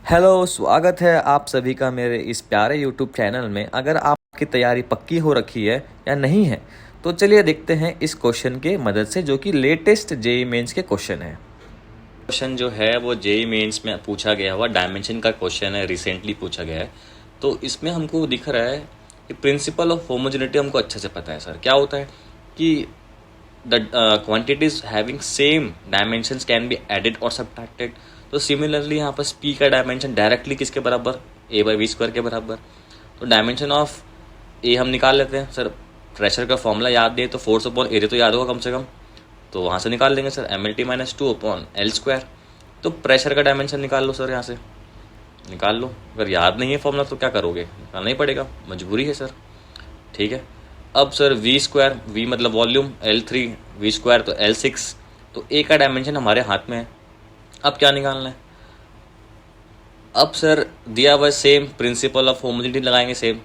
Hello, स्वागत है आप सभी का मेरे इस प्यारे यूट्यूब चैनल में। अगर आपकी तैयारी पक्की हो रखी है या नहीं है तो चलिए देखते हैं इस क्वेश्चन के मदद से, जो कि लेटेस्ट जेईई मेंस के क्वेश्चन है। क्वेश्चन जो है वो जेईई मेंस में पूछा गया हुआ डायमेंशन का क्वेश्चन है, रिसेंटली पूछा गया है। तो इसमें हमको दिख रहा है कि प्रिंसिपल ऑफ होमोजेनिटी हमको अच्छे से पता है सर। क्या होता है कि the quantities having same dimensions can be added or subtracted। तो सिमिलरली यहाँ पर p का डायमेंशन डायरेक्टली किसके बराबर, a बाई वी स्क्वायर के बराबर। तो डायमेंशन ऑफ a हम निकाल लेते हैं सर। प्रेशर का फॉर्मूला याद दे तो फोर्स अपॉन एरिया तो याद होगा कम से कम, तो वहाँ से निकाल देंगे sir M L T minus two upon L square. तो प्रेशर का डायमेंशन निकाल लो सर, यहाँ से निकाल लो। अगर याद नहीं है फॉर्मूला तो क्या करोगे, निकालना ही पड़ेगा, मजबूरी है सर। ठीक है, अब सर वी स्क्वायर, वी मतलब वॉल्यूम, L3 वी स्क्वायर तो L6। तो ए का डायमेंशन हमारे हाथ में है। अब क्या निकालना है, अब सर दिया हुआ सेम प्रिंसिपल ऑफ होमोजेनिटी लगाएंगे सेम।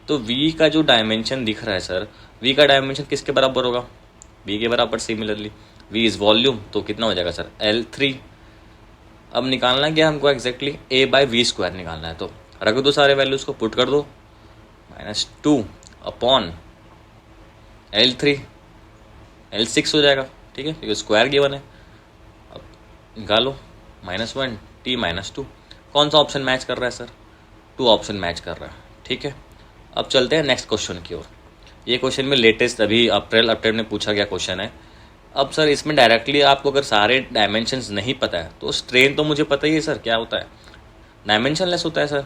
तो वी का जो डायमेंशन दिख रहा है सर, वी का डायमेंशन किसके बराबर होगा, वी के बराबर। सिमिलरली वी इज वॉल्यूम, तो कितना हो जाएगा सर L3। अब निकालना क्या हमको exactly, A by V square निकालना है। तो रख दो सारे वैल्यूज को, पुट कर दो, -2 अपॉन L3 L6 हो जाएगा। ठीक है, क्योंकि स्क्वायर गिवन है। अब निकालो -1 t -2। कौन सा ऑप्शन मैच कर रहा है सर, 2 ऑप्शन मैच कर रहा है। ठीक है, अब चलते हैं नेक्स्ट क्वेश्चन की ओर। ये क्वेश्चन में लेटेस्ट अभी अप्रैल अटेम्प्ट में पूछा गया क्वेश्चन है। अब सर इसमें डायरेक्टली आपको अगर सारे डायमेंशंस नहीं पता है तो स्ट्रेन तो मुझे पता ही है सर क्या होता है, डायमेंशन लेस होता है सर।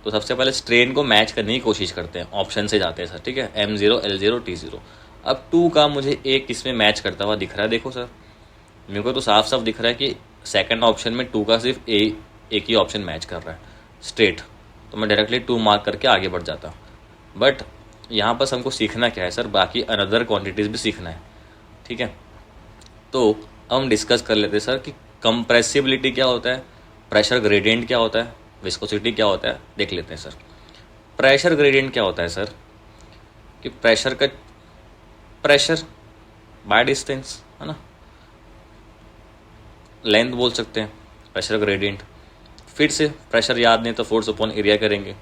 तो सबसे पहले स्ट्रेन को मैच करने की कोशिश करते हैं, ऑप्शन से जाते हैं सर। ठीक है, M0 L0 T0। अब 2 का मुझे एक इसमें मैच करता हुआ दिख रहा है। देखो सर मेरे को तो साफ साफ दिख रहा है कि सेकंड ऑप्शन में 2 का सिर्फ एक ही ऑप्शन मैच कर रहा है स्ट्रेट। तो मैं डायरेक्टली 2 मार्क करके आगे बढ़ जाता। बट यहाँ पर हमको सीखना क्या है सर, बाकी अनदर क्वान्टिटीज़ भी सीखना है। ठीक है, तो हम डिस्कस कर लेते हैं सर कि कंप्रेसिबिलिटी क्या होता है, प्रेशर ग्रेडियंट क्या होता है, विस्कोसिटी क्या होता है, देख लेते हैं सर। प्रेशर ग्रेडियंट क्या होता है सर, कि प्रेशर बाय डिस्टेंस है ना, लेंथ बोल सकते हैं प्रेशर ग्रेडियंट। फिर से प्रेशर याद नहीं तो फोर्स अपॉन एरिया करेंगे,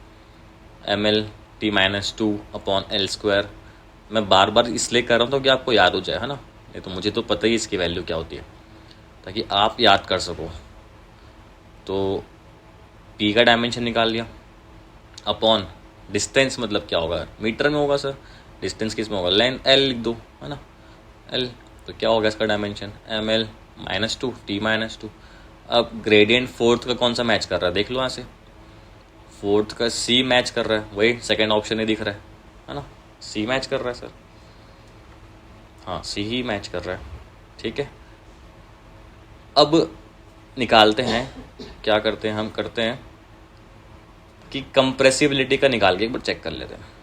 ML/T-2 अपॉन L स्क्वायर। मैं बार बार इसलिए कर रहा हूँ तो कि आपको याद हो जाए, है ना। नहीं तो मुझे तो पता ही इसकी वैल्यू क्या होती है, ताकि आप याद कर सको। तो P का डायमेंशन निकाल लिया अपॉन डिस्टेंस, मतलब क्या होगा, मीटर में होगा सर। डिस्टेंस किस में होगा, लेंथ L लिख दो, है ना, L। तो क्या होगा इसका डायमेंशन, ML-2 T-2। अब ग्रेडियंट फोर्थ का कौन सा मैच कर रहा है, देख लो यहाँ से। फोर्थ का C मैच कर रहा है, वही सेकेंड ऑप्शन ही दिख रहा है ना, C मैच कर रहा है सर। हाँ, C ही मैच कर रहा है। ठीक है, अब निकालते हैं, क्या करते हैं हम, करते हैं कि कंप्रेसिबिलिटी का निकाल के एक बार चेक कर लेते हैं।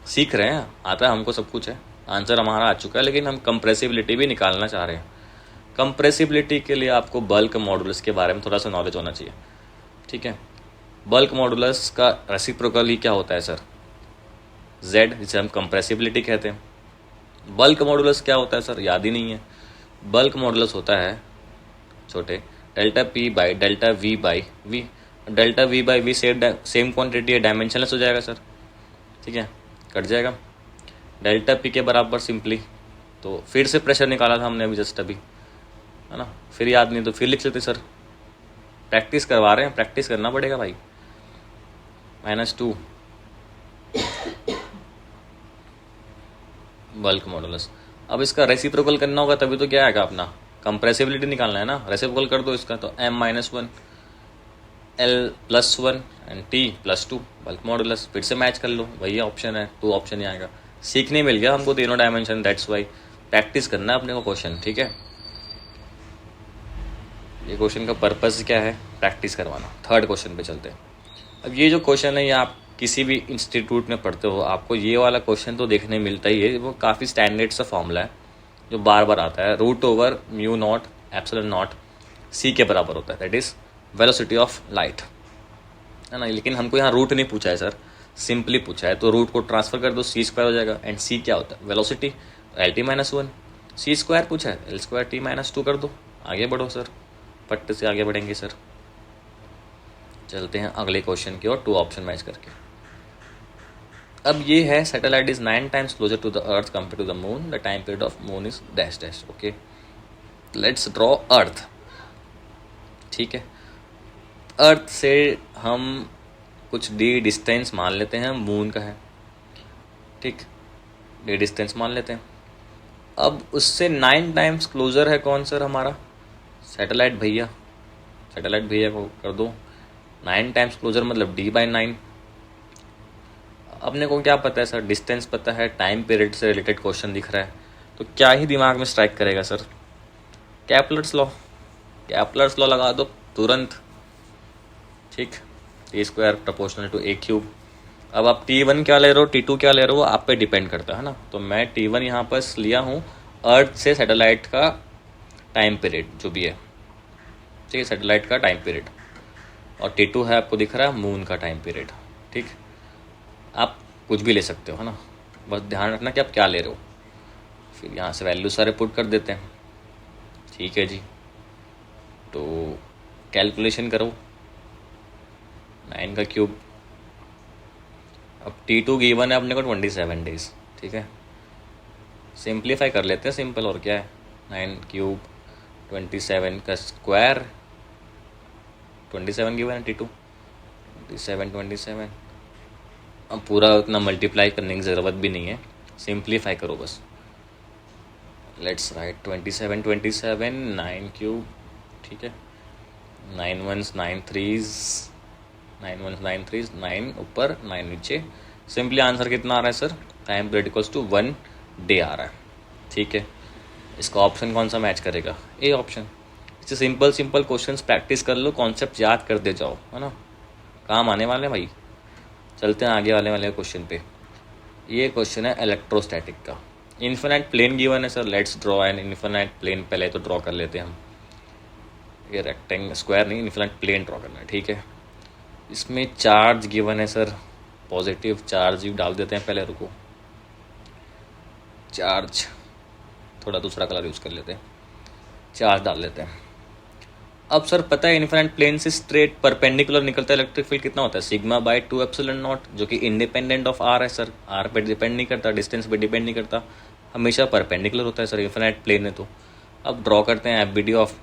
सीख रहे हैं, आता है हमको, सब कुछ है, आंसर हमारा आ चुका है, लेकिन हम कंप्रेसिबिलिटी भी निकालना चाह रहे हैं। कंप्रेसिबिलिटी के लिए आपको बल्क मॉडुलस के बारे में थोड़ा सा नॉलेज होना चाहिए। ठीक है, बल्क मॉडुलस का रेसिप्रोकल ही क्या होता है सर, Z, जिसे हम कंप्रेसिबिलिटी कहते हैं। बल्क मॉडुलस क्या होता है सर, याद ही नहीं है। बल्क मॉडुलस होता है छोटे delta P by delta V by V। Delta V by V same quantity है, डायमेंशनलेस हो जाएगा सर। ठीक है, कट जाएगा डेल्टा P के बराबर सिंपली। तो फिर से प्रेशर निकाला था हमने अभी जस्ट अभी, है ना। फिर याद नहीं तो फिर लिख लेते सर, प्रैक्टिस करवा रहे हैं, प्रैक्टिस करना पड़ेगा भाई। -2 बल्क मॉडुलस। अब इसका रेसिप्रोकल करना होगा तभी तो क्या आएगा अपना, कंप्रेसिबिलिटी निकालना है ना। रेसिप्रोकल कर दो इसका, तो M-1 L+1 and T+2 bulk modulus. फिर से मैच कर लो, वही ऑप्शन है, 2 ऑप्शन ही आएगा। सीखने मिल गया हमको तीनों डायमेंशन, दैट्स वाई प्रैक्टिस करना है अपने को क्वेश्चन। ठीक है, ये क्वेश्चन का पर्पस क्या है, प्रैक्टिस करवाना। थर्ड क्वेश्चन पे चलते हैं। अब ये जो क्वेश्चन है, ये आप किसी भी इंस्टीट्यूट में पढ़ते हो, आपको ये वाला क्वेश्चन तो देखने मिलता ही है। वो काफ़ी स्टैंडर्ड सा फॉर्मूला है जो बार बार आता है, √μ0 C के बराबर होता है, that is velocity of light, है ना। लेकिन हमको यहाँ रूट नहीं पूछा है सर, सिंपली पूछा है। तो रूट को ट्रांसफर कर दो, C² हो जाएगा। एंड C क्या होता है, वेलोसिटी, L-T-1। C² पूछा है, L² T-2 कर दो, आगे बढ़ो सर, पट्टे से आगे बढ़ेंगे सर। चलते हैं अगले क्वेश्चन की और 2 ऑप्शन मैच करके। अब ये है satellite is 9 times closer to the earth compare to the moon, the time period of moon is dash dash. Okay, let's draw earth. ठीक है, अर्थ से हम कुछ डी डिस्टेंस मान लेते हैं, मून का है। ठीक, डी डिस्टेंस मान लेते हैं। अब उससे 9 टाइम्स क्लोजर है कौन सर? हमारा सैटेलाइट भैया। सैटेलाइट भैया को कर दो 9 टाइम्स क्लोजर, मतलब D/9। अपने को क्या पता है सर? डिस्टेंस पता है, टाइम पीरियड से रिलेटेड क्वेश्चन दिख रहा है, तो क्या ही दिमाग में स्ट्राइक करेगा sir? Kepler's law. Kepler's law लगा दो तुरंत। ठीक, T² प्रोपोर्शनल टू A³। अब आप T1 क्या ले रहे हो, T2 क्या ले रहे हो, आप पे डिपेंड करता है ना। तो मैं T1 यहाँ पर लिया हूँ अर्थ से सैटेलाइट का टाइम पीरियड जो भी है। ठीक है, सैटेलाइट का टाइम पीरियड। और T2 है, आपको दिख रहा है, मून का टाइम पीरियड। ठीक, आप कुछ भी ले सकते हो, है ना, बस ध्यान रखना कि आप क्या ले रहे हो। फिर यहाँ से वैल्यू सारे पुट कर देते हैं। ठीक है जी, तो कैलकुलेशन करो 9 का क्यूब। अब T2 गिवन है अपने को 27 डेज। ठीक है, सिंप्लीफाई कर लेते हैं, सिंपल, और क्या है, 9 क्यूब 27 का स्क्वायर। 27 गिवन है T2, 27। अब पूरा उतना मल्टीप्लाई करने की ज़रूरत भी नहीं है, सिंप्लीफाई करो बस। Let's write 27 9 cube. ठीक है, 9 1s 9 3s 9 ऊपर 9 नीचे। सिंपली आंसर कितना आ रहा है sir? Time period equals to 1 day आ रहा है। ठीक है, इसका ऑप्शन कौन सा मैच करेगा? A option. इससे सिंपल क्वेश्चंस प्रैक्टिस कर लो, कॉन्सेप्ट याद करते जाओ, है ना, काम आने वाले हैं भाई। चलते हैं आगे वाले क्वेश्चन पे। ये क्वेश्चन है इलेक्ट्रोस्टैटिक का। इन्फिनाइट प्लेन गिवन है sir, let's draw an infinite plane. पहले तो ड्रॉ कर लेते हैं हम, ये रेक्टेंगल स्क्वायर नहीं, इन्फिनाइट प्लेन ड्रॉ करना है। ठीक है, इसमें चार्ज गिवन है सर, पॉजिटिव चार्ज डाल देते हैं पहले, रुको, चार्ज थोड़ा दूसरा कलर यूज़ कर लेते हैं, चार्ज डाल लेते हैं। अब सर पता है इन्फिनाइट प्लेन से स्ट्रेट परपेंडिकुलर निकलता है इलेक्ट्रिक फील्ड कितना होता है? सिग्मा/2 एप्सिलॉन नॉट, जो कि इंडिपेंडेंट ऑफ आर है सर। आर पे डिपेंड नहीं करता, डिस्टेंस पे डिपेंड नहीं करता, हमेशा परपेंडिकुलर होता है सर, इन्फिनाइट प्लेन है तो। अब ड्रॉ करते हैं FBD of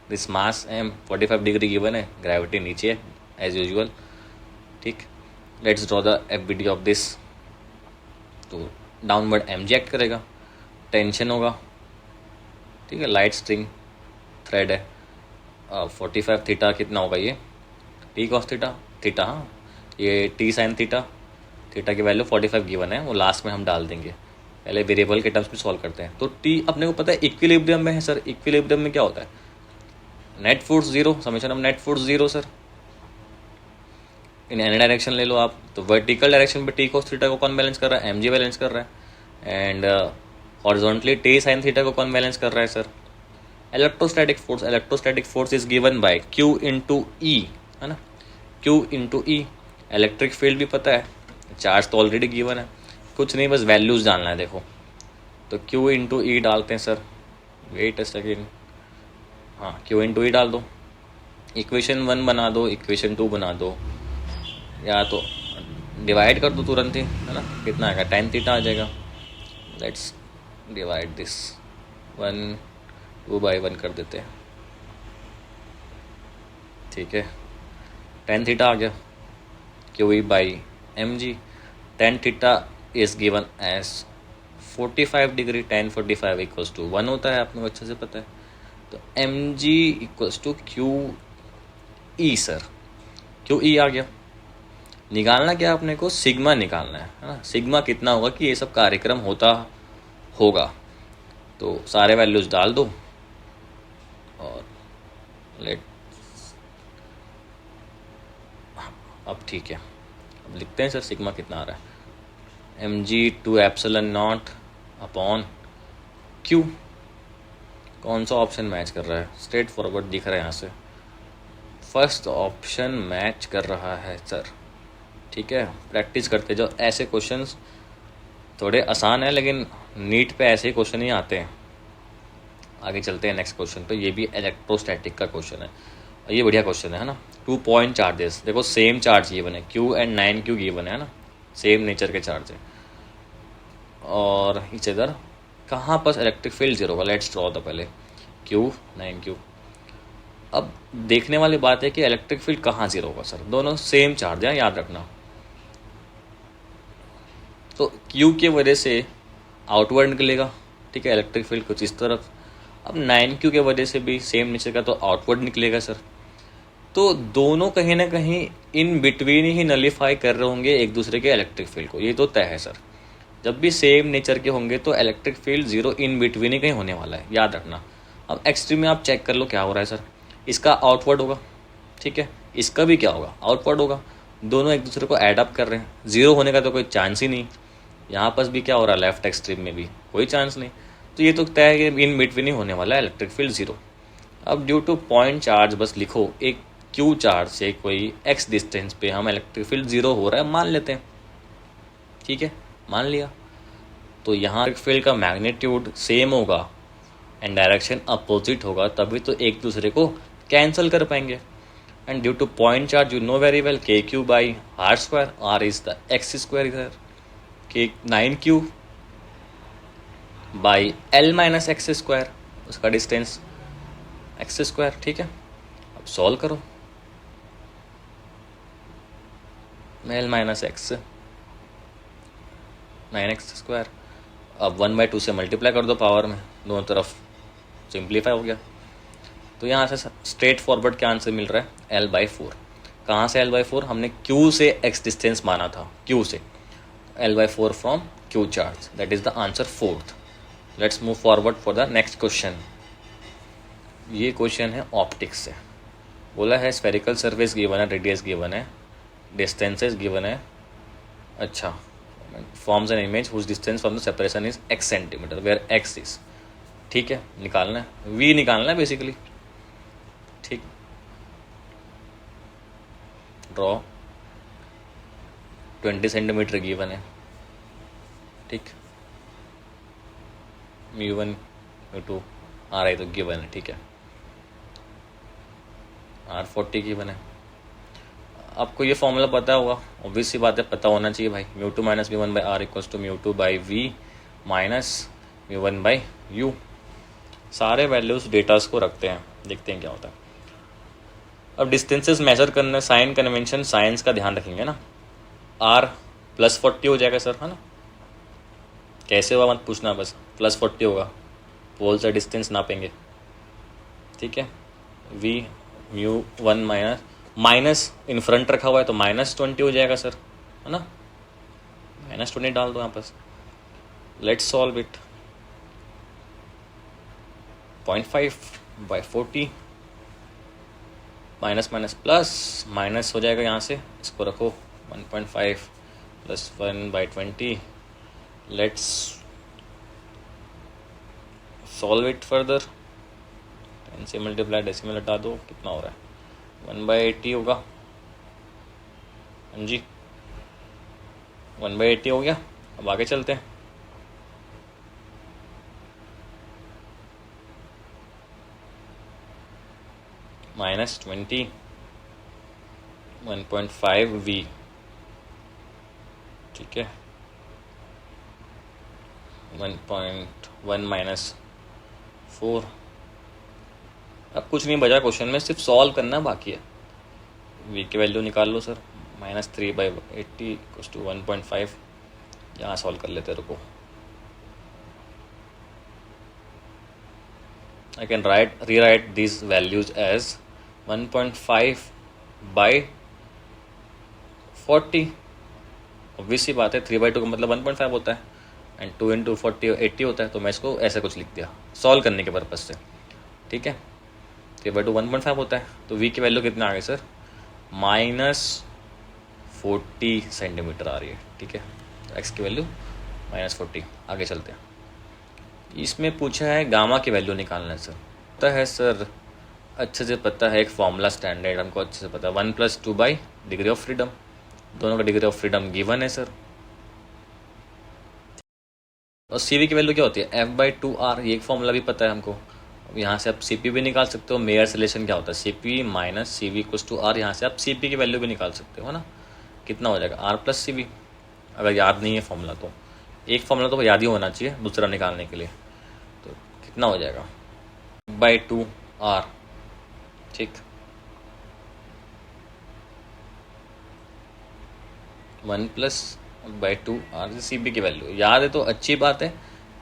this mass m, 45 degree given है, ग्रेविटी नीचे है एज यूजुअल। ठीक, let's draw the FBD of this. तो डाउनवर्ड mg एक्ट करेगा, टेंशन होगा। ठीक है, लाइट स्ट्रिंग थ्रेड है। 45 थीटा कितना होगा ये? T cos थीटा, हाँ, ये T sin थीटा की वैल्यू 45 गिवन है, वो लास्ट में हम डाल देंगे। पहले वेरिएबल के टर्म्स में सॉल्व करते हैं। तो T अपने को पता है इक्विलिब्रियम में है सर। इक्विलिब्रियम में क्या होता है? Net force zero, summation of net force zero sir. In any direction ले लो आप, तो वर्टिकल डायरेक्शन पे T cos थीटा को कौन बैलेंस कर रहा है? mg बैलेंस कर रहा है। And horizontally T sin theta को कौन बैलेंस कर रहा है sir? Electrostatic force is given by Q into E, है ना, Q into E. Electric field भी पता है, चार्ज तो ऑलरेडी गिवन है, कुछ नहीं, बस वैल्यूज डालना है। देखो, तो Q इंटू ई डालते हैं सर, वेट अ सेकेंड, हाँ, Q इंटू ई डाल दो, इक्वेशन 1 बना दो, इक्वेशन 2 बना दो, या तो डिवाइड कर दो तुरंत ही, है ना, कितना आएगा? tan थीटा आ जाएगा। लेट्स डिवाइड दिस 1 2/1 कर देते हैं। ठीक है, tan थीटा आ गया, QE/mg। tan theta is given as 45 degree, tan 45 equals to 1 होता है, आपको अच्छे से पता है। तो mg equals to QE sir, QE आ गया। निकालना क्या अपने को? सिग्मा निकालना है ना। सिग्मा कितना होगा कि ये सब कार्यक्रम होता होगा, तो सारे वैल्यूज डाल दो और लेट, अब ठीक है, अब लिखते हैं सर सिग्मा कितना आ रहा है। mg 2 epsilon not upon q। कौन सा ऑप्शन मैच कर रहा है? स्ट्रेट फॉरवर्ड दिख रहा है यहाँ से, फर्स्ट ऑप्शन मैच कर रहा है सर। ठीक है, प्रैक्टिस करते जाओ, ऐसे क्वेश्चंस थोड़े आसान है, लेकिन नीट पे ऐसे ही क्वेश्चन ही आते हैं। आगे चलते हैं नेक्स्ट क्वेश्चन पे। ये भी इलेक्ट्रोस्टैटिक का क्वेश्चन है, ये बढ़िया क्वेश्चन है ना। 2 पॉइंट चार्जेस, देखो सेम चार्ज गिवन है, Q एंड 9Q गिवन है ना, सेम नेचर के चार्ज है। और इस इधर कहाँ पर इलेक्ट्रिक फील्ड जीरो होगा, लेट्स ड्रॉ द पहले Q 9Q। अब देखने वाली बात है कि इलेक्ट्रिक फील्ड कहाँ जीरो होगा सर, दोनों सेम चार्ज है, याद रखना। तो Q की वजह से आउटवर्ड निकलेगा, ठीक है, इलेक्ट्रिक फील्ड कुछ इस तरफ। अब 9Q की वजह से भी सेम नेचर का, तो आउटवर्ड निकलेगा सर। तो दोनों कहीं ना कहीं इन बिटवीन ही नलीफाई कर रहे होंगे एक दूसरे के इलेक्ट्रिक फील्ड को, ये तो तय है सर। जब भी सेम नेचर के होंगे तो electric field zero in between ही कहीं होने वाला है, याद रखना। अब एक्सट्रीम में आप चेक कर लो क्या हो रहा है सर, इसका आउटवर्ड होगा, ठीक है, इसका भी क्या होगा, आउटवर्ड होगा। दोनों एक दूसरे को एड अप कर रहे हैं, जीरो होने का तो कोई चांस ही नहीं। यहाँ पर भी क्या हो रहा है, लेफ्ट एक्सट्रीम में भी कोई चांस नहीं। तो ये तो तय है कि इन बिटवीन ही होने वाला है इलेक्ट्रिक फील्ड जीरो। अब ड्यू टू पॉइंट चार्ज बस लिखो, एक Q चार्ज से कोई x डिस्टेंस पे हम इलेक्ट्रिक फील्ड जीरो हो रहा है मान लेते हैं, ठीक है, मान लिया। तो यहाँ फील्ड का मैग्नीट्यूड सेम होगा एंड डायरेक्शन अपोजिट होगा, तभी तो एक दूसरे को कैंसिल कर पाएंगे। And due two point charge you know very well KQ by R square, R is the x square इधर, K 9Q by L minus x square, उसका डिस्टेंस x स्क्वायर, ठीक है। अब सॉल्व करो, L minus x 9x square, अब 1/2 से multiply कर दो पावर में, दोनों तरफ सिंप्लीफाई हो गया। तो यहाँ से स्ट्रेट फॉरवर्ड क्या आंसर मिल रहा है, L/4। कहाँ से L/4, हमने Q से x डिस्टेंस माना था, Q से L/4 from Q charge, that is the answer 4th। Let's move forward for the next question. ये क्वेश्चन है ऑप्टिक्स से, बोला है स्फेरिकल सरफेस गिवन है, रेडियस गिवन है, डिस्टेंसेस गिवन है, अच्छा, forms an image whose distance from the separation is x centimetre where x is, ठीक है, निकालना है, v निकालना है बेसिकली, ठीक। ड्रॉ 20 सेंटीमीटर गिवन है, ठीक, μ1 μ2 R है तो गिवन है, ठीक है, R 40 गिवन है। आपको ये फॉर्मूला पता होगा, ऑब्वियस सी बात है, पता होना चाहिए भाई, μ2 minus μ1 by R equals to μ2 by V minus μ1 by U। सारे वैल्यूज डेटास को रखते हैं, देखते हैं क्या होता है। अब डिस्टेंसेस मेजर करने, साइन कन्वेंशन साइंस का ध्यान रखेंगे ना, R +40 हो जाएगा सर, है ना, कैसे हुआ मत पूछना, बस +40 होगा, पोल से डिस्टेंस नापेंगे, ठीक है। V μ1 माइनस इन फ्रंट रखा हुआ है तो -20 हो जाएगा सर, है ना, -20 डाल दो यहाँ पर। Let's solve it, 0.5/40 minus minus plus minus हो जाएगा, यहाँ से इसको रखो 1.5 + 1/20। लेट्स सॉल्व इट फर्दर, 10 से मल्टीप्लाई, डेसिमल हटा दो, कितना हो रहा है, 1/80 होगा, हाँ जी 1/80 हो गया। अब आगे चलते हैं, -20 1.5V, ठीक है, 1.1 - 4। अब कुछ नहीं बचा क्वेश्चन में, सिर्फ सॉल्व करना बाकी है। V की वैल्यू निकाल लो सर, -3/80 = 1.5, यहाँ सॉल्व कर लेते, रुको। I can rewrite these values as 1.5/40। Obvious सी बात है, 3/2 का मतलब 1.5 होता है एंड 2 × 40 80 होता है, तो मैं इसको ऐसे कुछ लिख दिया सॉल्व करने के पर्पज़ से, ठीक है। 3/2 1.5 होता है, तो V की वैल्यू कितना आ गई सर, -40 सेंटीमीटर आ रही है, ठीक है। तो X की वैल्यू -40। आगे चलते हैं, इसमें पूछा है गामा की वैल्यू निकालना है सर। पता है सर, अच्छे से पता है, एक फॉर्मूला स्टैंडर्ड हमको अच्छे से पता है, 1 + 2 बाई डिग्री ऑफ फ्रीडम, दोनों का डिग्री ऑफ फ्रीडम गिवन है सर। और CV की वैल्यू क्या होती है, F/2R, ये एक फॉर्मूला भी पता है हमको। अब यहाँ से आप सी पी भी निकाल सकते हो। मेयर्स रिलेशन क्या होता है, C P minus C V equals to R. यहाँ से आप सी पी की वैल्यू भी निकाल सकते हो, है ना। कितना हो जाएगा, आर प्लस सी वी। अगर याद नहीं है फॉर्मूला तो एक फॉर्मूला तो याद ही होना चाहिए दूसरा निकालने के लिए। तो कितना हो जाएगा, बाई टू आर। ठीक, 1 plus by two R C B की वैल्यू। याद है तो अच्छी बात है,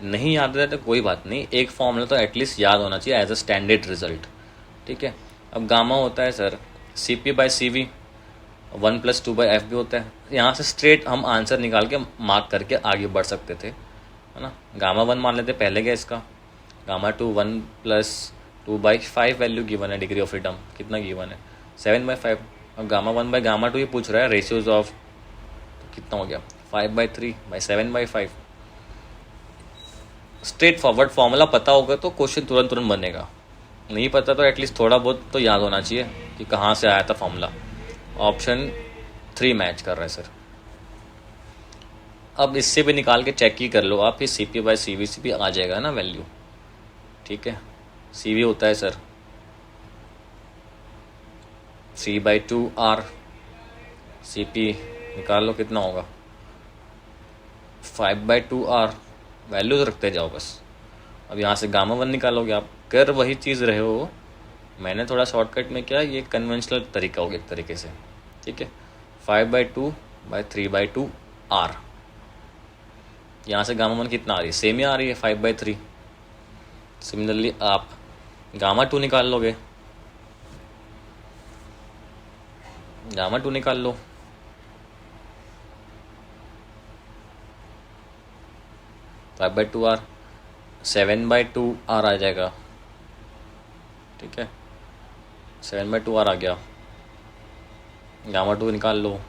नहीं याद है तो कोई बात नहीं, एक फॉर्मूला तो एटलीस्ट याद होना चाहिए एज अ स्टैंडर्ड रिजल्ट। ठीक है, अब गामा होता है sir C P by C V, 1 plus 2 by F भी होता है। यहाँ से स्ट्रेट हम आंसर निकाल के मार्क करके आगे बढ़ सकते थे, है ना। गामा 1 मान लेते पहले क्या इसका, gamma 2 1 plus 2 by 5 value given है, डिग्री ऑफ फ्रीडम कितना गिवन है, 7 बाई 5। अब गामा 1 बाई गामा 2 ये पूछ रहा है रेशियोज ऑफ, तो कितना हो गया 5 by 3 by 7 by 5। Straight forward formula पता होगा तो क्वेश्चन तुरंत तुरंत बनेगा, नहीं पता तो एटलीस्ट थोड़ा बहुत तो याद होना चाहिए कि कहाँ से आया था फॉर्मूला। ऑप्शन 3 मैच कर रहा है सर। अब इससे भी निकाल के चेक ही कर लो आप, ये C P by C V से भी आ जाएगा ना वैल्यू। ठीक है, सी वी होता है sir C by two R, C P निकाल लो कितना होगा 5 बाई टू आर। वैल्यूज रखते जाओ बस। अब यहाँ से गामा 1 निकालोगे आप, कर वही चीज़ रहे हो, मैंने थोड़ा शॉर्टकट में किया, ये कन्वेंशनल तरीका हो गया एक तरीके से। ठीक है, 5 by two by 3 by two R. यहाँ से गामा 1 कितना आ रही है, सेम ही आ रही है 5 बाई 3। सिमिलरली आप गामा 2 निकाल लोगे, गामा 2 निकाल लो, five by two R, 7 by two R आ जाएगा। ठीक है, 7 बाई टू आर आ गया, गामा 2 निकाल लो।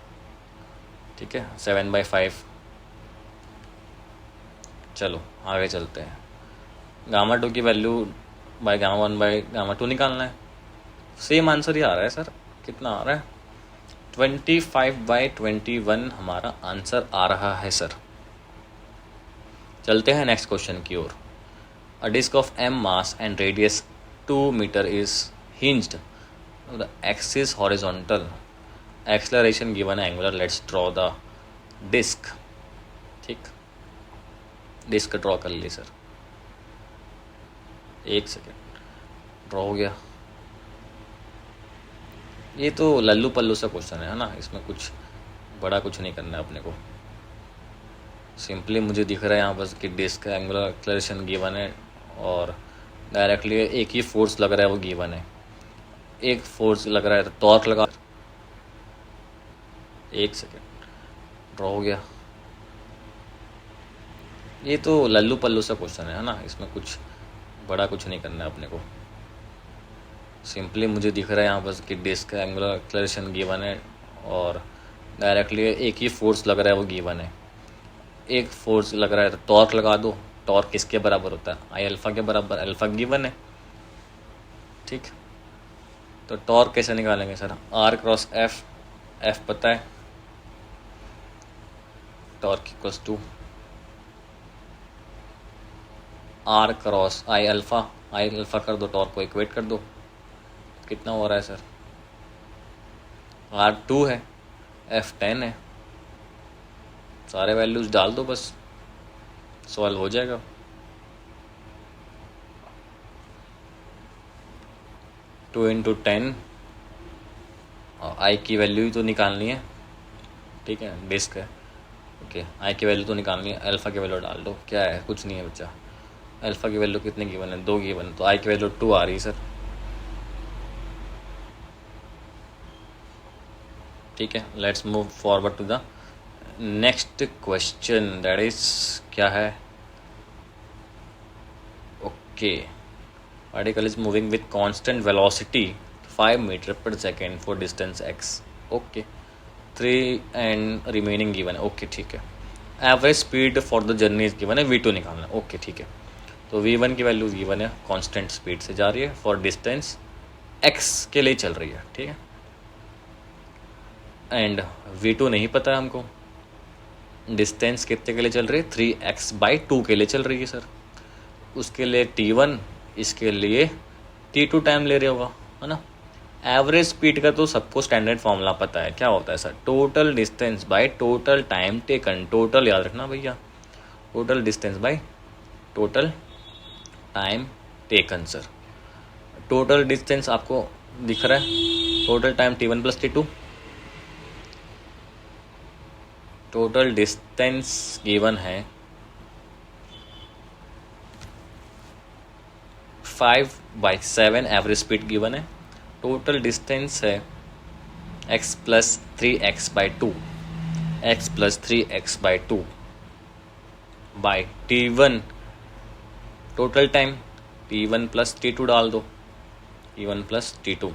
ठीक है, 7 बाई 5। चलो आगे चलते हैं, गामा 2 की value by gamma 1 by gamma 2 निकालना है। सेम आंसर ही आ रहा है सर, कितना आ रहा है 25 बाई 21 हमारा आंसर आ रहा है सर। चलते हैं नेक्स्ट क्वेश्चन की ओर। A disc of M mass and radius 2 metre is hinged, the axis horizontal, acceleration given है angular, let's draw the disc. ठीक, डिस्क ड्रॉ कर ली सर, एक सेकेंड, ड्रॉ हो गया। ये तो लल्लू पल्लू सा क्वेश्चन है ना, इसमें कुछ बड़ा कुछ नहीं करना है अपने को। सिंपली मुझे दिख रहा है यहाँ बस कि डिस्क एंगुलर एक्सेलरेशन गिवन है और डायरेक्टली एक ही फोर्स लग रहा है वो गिवन है। एक फोर्स लग रहा है तो टॉर्क लगा, एक सेकेंड, ड्रॉ हो गया। ये तो लल्लू पल्लू सा क्वेश्चन है ना, इसमें कुछ बड़ा कुछ नहीं करना है अपने को। सिंपली मुझे दिख रहा है यहाँ बस कि डिस्क एंगुलर एक्सेलरेशन गिवन है और डायरेक्टली एक ही फोर्स लग रहा है वो गिवन है। एक फोर्स लग रहा है तो टॉर्क लगा दो, टॉर्क किसके बराबर होता है, आई अल्फा के बराबर, अल्फा गिवन है। ठीक, तो टॉर्क कैसे निकालेंगे sir, R cross F, F पता है, torque equals to R cross I alpha, I alpha कर दो, टॉर्क को इक्वेट कर दो, कितना हो रहा है सर, आर 2 है, एफ 10 है, सारे वैल्यूज डाल दो बस, सॉल्व हो जाएगा। टू इंटू 10, आई की वैल्यू ही तो निकालनी है। ठीक है, डिस्क है, ओके, आई की वैल्यू तो निकालनी है, अल्फा की वैल्यू डाल दो, क्या है कुछ नहीं है बच्चा। अल्फा की वैल्यू कितने गिवन है, 2 गिवन है, तो आई की वैल्यू 2 आ रही है सर। ठीक है, let's move forward to the next question, that is क्या है, okay, particle is moving with constant velocity 5 metre per second for distance x, okay, 3 and remaining given है, ओके ठीक है। Average speed for the journey is given है, v2 निकालना, okay ठीक है। तो v1 की वैल्यू गिवन है, कांस्टेंट स्पीड से जा रही है, फॉर डिस्टेंस x के लिए चल रही है। ठीक है, एंड v2 नहीं पता है हमको, डिस्टेंस कितने के लिए चल रही है, 3x/2 के लिए चल रही है सर। उसके लिए t1 इसके लिए T2 टाइम ले रहे होगा, है ना। एवरेज स्पीड का तो सबको स्टैंडर्ड फॉर्मूला पता है, क्या होता है sir, total distance by total time taken. Total याद रखना भैया, total distance by total time taken sir. Total distance आपको दिख रहा है, total time T1 plus T2। Total distance given है 5/7, एवरेज स्पीड गिवन है। टोटल डिस्टेंस है x plus 3x/2, x plus 3x/2 by T1 total time, T1 plus T2 डाल दो, T1 plus T2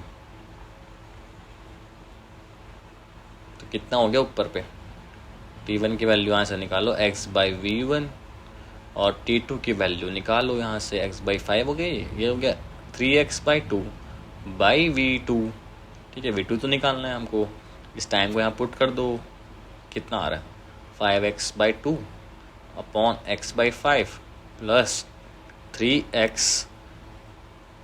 तो कितना हो गया ऊपर पे, T1 की वैल्यू यहाँ से निकालो x/v1 और T2 की वैल्यू निकालो यहाँ से x/5 हो गई, ये हो गया 3x/2 बाई v2। ठीक है, v2 तो निकालना है हमको, इस टाइम को यहाँ पुट कर दो, कितना आ रहा है 5x/2 upon x/5 plus 3x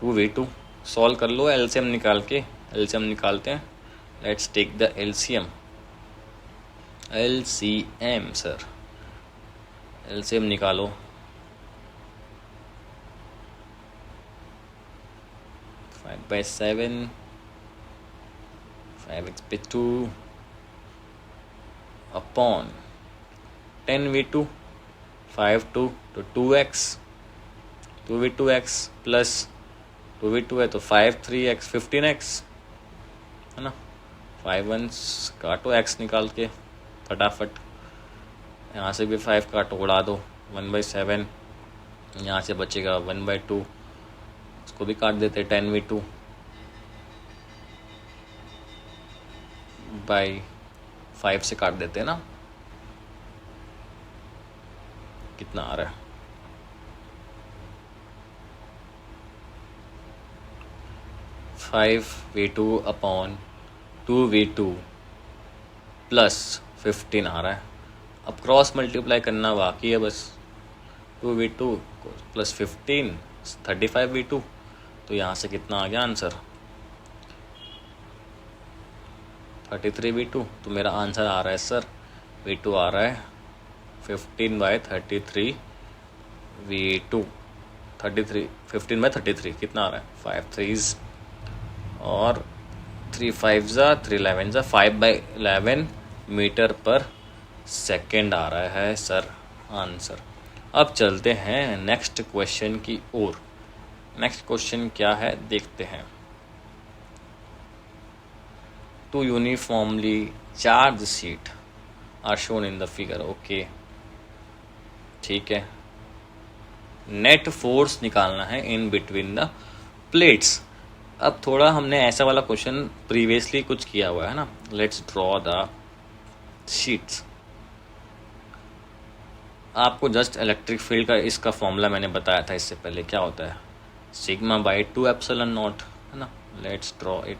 2v2। Solve कर लो एलसीएम निकाल के, एलसीएम निकालते हैं। Let's take the LCM. LCM sir, LCM निकालो। 5/7 5x/2 अपॉन 10v2 5 2 तो 2x 2v2x प्लस 2v2 है तो 5 3x 15x, है ना। 5 1 काटो x निकाल के फटाफट, यहाँ से भी 5 काटो उड़ा दो, 1/7 यहाँ से बचेगा 1/2, उसको भी काट देते 10v2 बाई 5 से काट देते हैं ना, कितना आ रहा है 5v2 अपॉन 2v2 प्लस 15 आ रहा है। अब क्रॉस मल्टीप्लाई करना बाकी है बस, 2v2 प्लस 15 35v2, तो यहाँ से कितना आ गया आंसर 33v2। तो मेरा आंसर आ रहा है सर, v2 आ रहा है 15/33 v2, 33 15/33 कितना आ रहा है 5 3s और 3 5s 3 11s 5/11 metre per second आ रहा है सर आंसर। अब चलते हैं नेक्स्ट क्वेश्चन की ओर। नेक्स्ट क्वेश्चन क्या है देखते हैं। Two uniformly charge sheet are shown in the figure. Okay ठीक है, नेट फोर्स निकालना है इन बिटवीन द प्लेट्स। अब थोड़ा हमने ऐसा वाला क्वेश्चन प्रीवियसली कुछ किया हुआ है ना। Let's draw the sheets. आपको जस्ट इलेक्ट्रिक फील्ड का इसका फॉर्मूला मैंने बताया था इससे पहले, क्या होता है सिग्मा बाई 2 एप्सिलॉन नॉट, है ना। Let's draw it.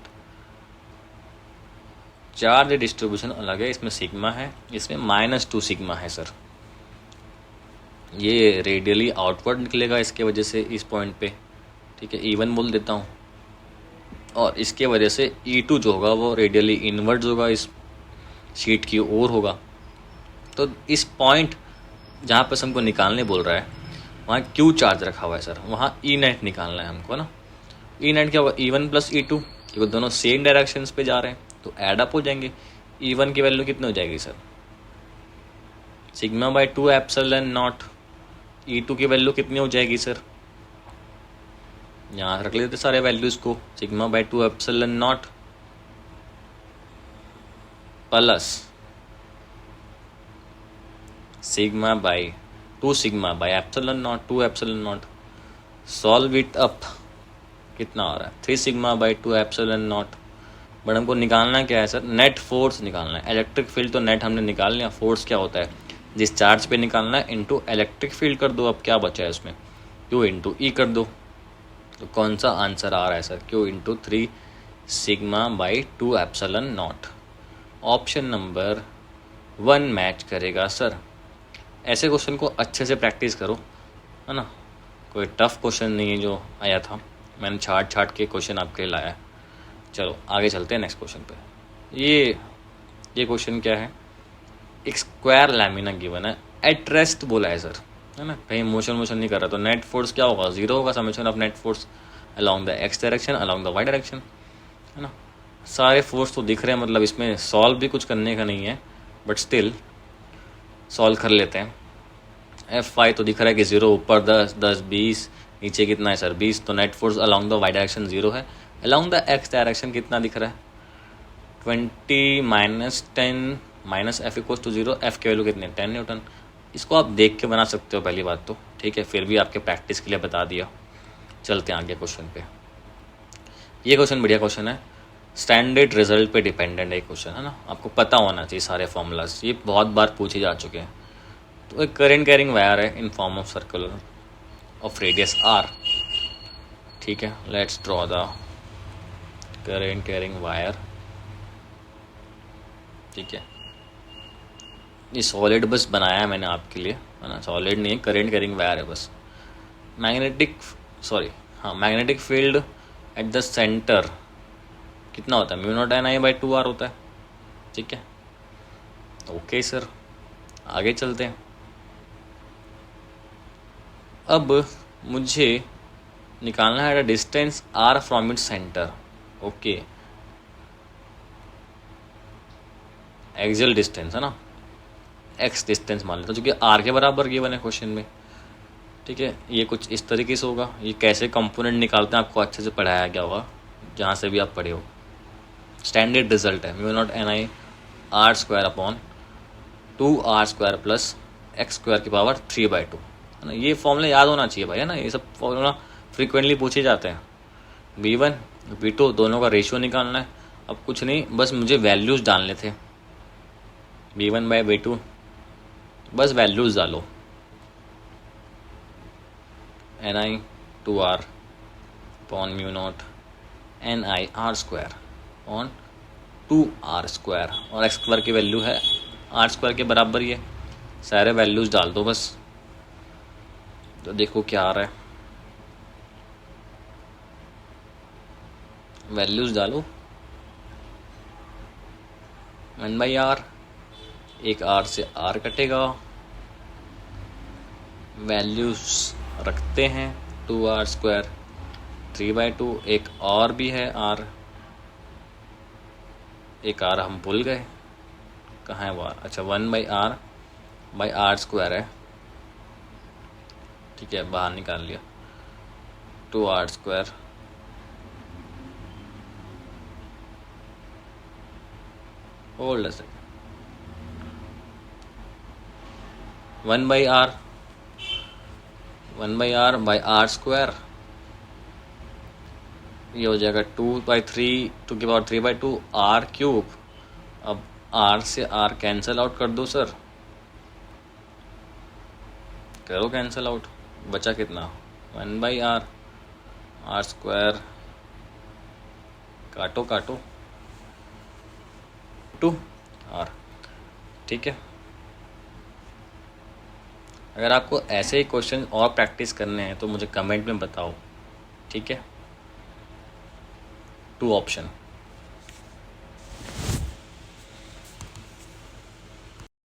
Charge distribution अलग है, इसमें सिग्मा है, इसमें -2 सिग्मा है सर। ये रेडियली आउटवर्ड निकलेगा इसके वजह से इस पॉइंट पे, ठीक है, E1 बोल देता हूँ। और इसके वजह से E2 जो होगा वो रेडियली इनवर्ड होगा, इस शीट की ओर होगा। तो इस पॉइंट जहाँ पर हमको निकालने बोल रहा है वहाँ Q चार्ज रखा हुआ है सर, वहाँ E नेट निकालना है हमको ना। E नेट क्या होगा E1 प्लस E2, क्योंकि दोनों सेम डायरेक्शंस पे जा रहे हैं तो ऐड अप हो जाएंगे। E1 की वैल्यू कितनी हो जाएगी sir sigma by 2 epsilon not. E2 की वैल्यू कितनी हो जाएगी सर, यहाँ रख लेते सारे वैल्यूज को, sigma by 2 epsilon not plus sigma by 2 sigma by epsilon not 2 epsilon not. Solve it up, कितना आ रहा है 3 sigma by 2 epsilon not. But हमको निकालना क्या है सर, नेट फोर्स निकालना है। इलेक्ट्रिक फील्ड तो नेट हमने निकाल लिया, फोर्स क्या होता है जिस चार्ज पे निकालना है इनटू इलेक्ट्रिक फील्ड कर दो। अब क्या बचा है उसमें Q इंटू ई कर दो। तो कौन सा आंसर आ रहा है sir Q into 3 sigma by 2 epsilon not. Option number 1 match करेगा सर। ऐसे क्वेश्चन को अच्छे से प्रैक्टिस करो, है ना। कोई टफ क्वेश्चन नहीं है जो आया था, मैंने छाट छाट के क्वेश्चन आपके लिए लाया। चलो आगे चलते हैं नेक्स्ट क्वेश्चन पे। ये क्वेश्चन क्या है, एक स्क्वायर लैमिना गिवन है, एट रेस्ट बोला है सर, है ना, कहीं मोशन नहीं कर रहा, तो नेट फोर्स क्या होगा, 0 होगा, summation of net force along the X direction along the Y direction, है ना। सारे फोर्स तो दिख रहे हैं, मतलब इसमें सॉल्व भी कुछ करने का नहीं है, बट स्टिल सॉल्व कर लेते हैं। F5 तो दिख रहा है कि 0, ऊपर 10 10 20, नीचे कितना है सर 20, तो net force along the Y direction 0 है, अलॉन्ग द एक्स डायरेक्शन कितना दिख रहा है 20 -10 minus F equals to 0, F की वैल्यू कितनी है 10 न्यूटन। इसको आप देख के बना सकते हो पहली बात तो, ठीक है, फिर भी आपके प्रैक्टिस के लिए बता दिया। चलते हैं आगे क्वेश्चन पे। ये क्वेश्चन बढ़िया क्वेश्चन है, स्टैंडर्ड रिजल्ट पे डिपेंडेंट है क्वेश्चन, है ना, आपको पता होना चाहिए सारे फॉर्मूलाज, ये बहुत बार पूछे जा चुके हैं। तो एक करेंट कैरिंग वायर है in form of circle of radius r, ठीक है, let's draw the current carrying wire, ठीक है। ये सॉलिड बस बनाया है मैंने आपके लिए, है ना, सॉलिड नहीं है, करेंट कैरिंग वायर है बस। Magnetic field at the centre कितना होता है, μ0NI/2r होता है, ठीक है। ओके सर, आगे चलते हैं। अब मुझे निकालना है distance r from its centre, okay, axial distance, है ना, x डिस्टेंस मान लेता हूँ, क्योंकि r के बराबर गिवन है क्वेश्चन में, ठीक है। ये कुछ इस तरीके से होगा, ये कैसे कंपोनेंट निकालते हैं आपको अच्छे से पढ़ाया गया होगा जहाँ से भी आप पढ़े हो। स्टैंडर्ड रिजल्ट है μ0NI/r² / 2r² प्लस x² की पावर 3/2, है ना। ये फॉर्मूला याद होना चाहिए भाई, है ना, ये सब फॉर्मूला फ्रीक्वेंटली पूछे जाते हैं। v1 v2 दोनों का रेशियो निकालना है, अब कुछ नहीं, बस मुझे वैल्यूज़ डालने थे, v1/v2 बस वैल्यूज़ डालो, Ni/2r upon μ0NI/r² upon 2r², और x² की वैल्यू है r² के बराबर, ये सारे वैल्यूज़ डाल दो बस, तो देखो क्या आ रहा है, वैल्यूज़ डालो, 1/r, एक r से r कटेगा, वैल्यूज़ रखते हैं, 2r², 3/2, एक और भी है r, एक r हम भूल गए, कहाँ है वो r, अच्छा 1/r/r² है, ठीक है, बाहर निकाल लिया, 2r², hold a second, 1/r/r², ये हो जाएगा 2/3 टू की पावर 3/2 r³। अब r से r कैंसिल आउट कर दो सर, करो कैंसिल आउट, बचा कितना 1/r/r², काटो 2r, ठीक है। अगर आपको ऐसे ही क्वेश्चन और प्रैक्टिस करने हैं तो मुझे कमेंट में बताओ, ठीक है। 2 ऑप्शन